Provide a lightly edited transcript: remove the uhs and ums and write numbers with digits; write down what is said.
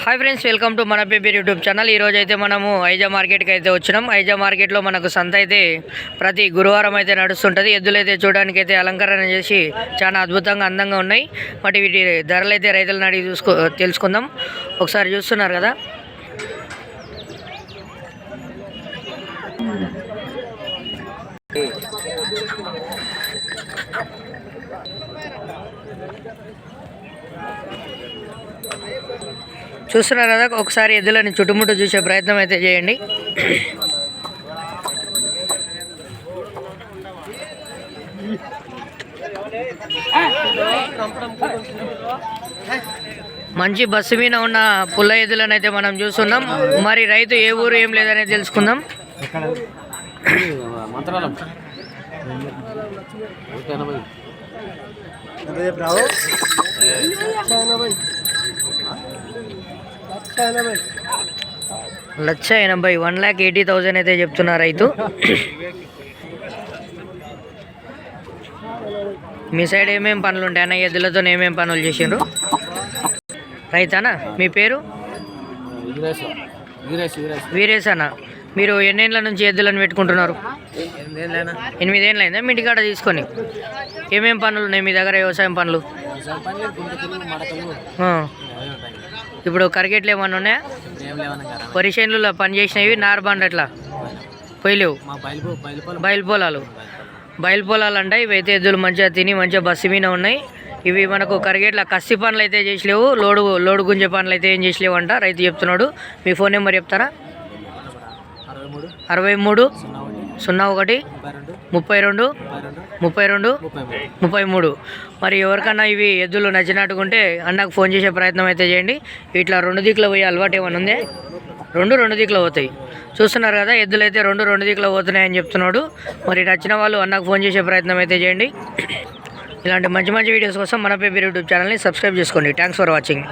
Hi friends, welcome to మన paper YouTube channel. ఈరోజు అయితే మనము ఐజా మార్కెట్కి అయితే వచ్చినాం. ఐజా మార్కెట్లో మనకు సంత అయితే ప్రతి గురువారం అయితే నడుస్తుంటుంది. ఎద్దులు అయితే చూడడానికి అయితే అలంకరణ చేసి చాలా అద్భుతంగా అందంగా ఉన్నాయి. మరి వీటి ధరలు అయితే రైతులను అడిగి తెలుసుకుందాం. ఒకసారి చూస్తున్నారు కదా, చూస్తున్నారు కదా. ఒకసారి ఎద్దులని చుట్టుముట్టు చూసే ప్రయత్నం అయితే చేయండి. మంచి బస్సు మీద ఉన్న పుల్ల ఎద్దులను అయితే మనం చూస్తున్నాం. మరి రైతు ఏ ఊరు ఏం లేదనేది తెలుసుకుందాం. లక్ష 80, 1,80,000 అయితే చెప్తున్నారు రైతు. మీ సైడ్ ఏమేం పనులు ఉంటాయి అన్న? ఎద్దులతో ఏమేం పనులు చేసిండ్రు రైతానా? మీ పేరు? వీరేష్ అన్న. మీరు ఎన్నేళ్ళ నుంచి ఎద్దులను పెట్టుకుంటున్నారు? 8 ఏళ్ళు అయిందా మీ ఇంటికాడ తీసుకొని? ఏమేం పనులు ఉన్నాయి మీ దగ్గర? వ్యవసాయం పనులు ఇప్పుడు కరిగేట్లు ఏమన్నా ఉన్నాయా? వరి చేనులలో పని చేసినవి నార్బండ్ అట్లా పోయలేవు. బయలు పొలాలు అంటే ఇవైతే ఎద్దులు మంచిగా తిని మంచిగా బస్సు మీద ఉన్నాయి. ఇవి మనకు కరిగేట్ల కస్సి పనులు అయితే చేసలేవు, లోడు గుంజే పనులు అయితే ఏం చేసలేవు అంట రైతు చెప్తున్నాడు. మీ ఫోన్ నెంబర్ చెప్తారా? 63 01 32 32 33. మరి ఎవరికన్నా ఇవి ఎద్దులు నచ్చినట్టుకుంటే అన్నకు ఫోన్ చేసే ప్రయత్నం అయితే చేయండి. ఇట్లా 2 దిక్కులు పోయే అలవాటు ఏమైనా ఉందే? 2 దిక్కులు పోతాయి. చూస్తున్నారు కదా, ఎద్దులు అయితే 2 దిక్కులు పోతున్నాయని చెప్తున్నాడు. మరి నచ్చిన వాళ్ళు అన్నకు ఫోన్ చేసే ప్రయత్నం అయితే చేయండి. ఇలాంటి మంచి మంచి వీడియోస్ కోసం మన పేపర్ యూట్యూబ్ ఛానల్ని సబ్స్క్రైబ్ చేసుకోండి. Thanks for watching.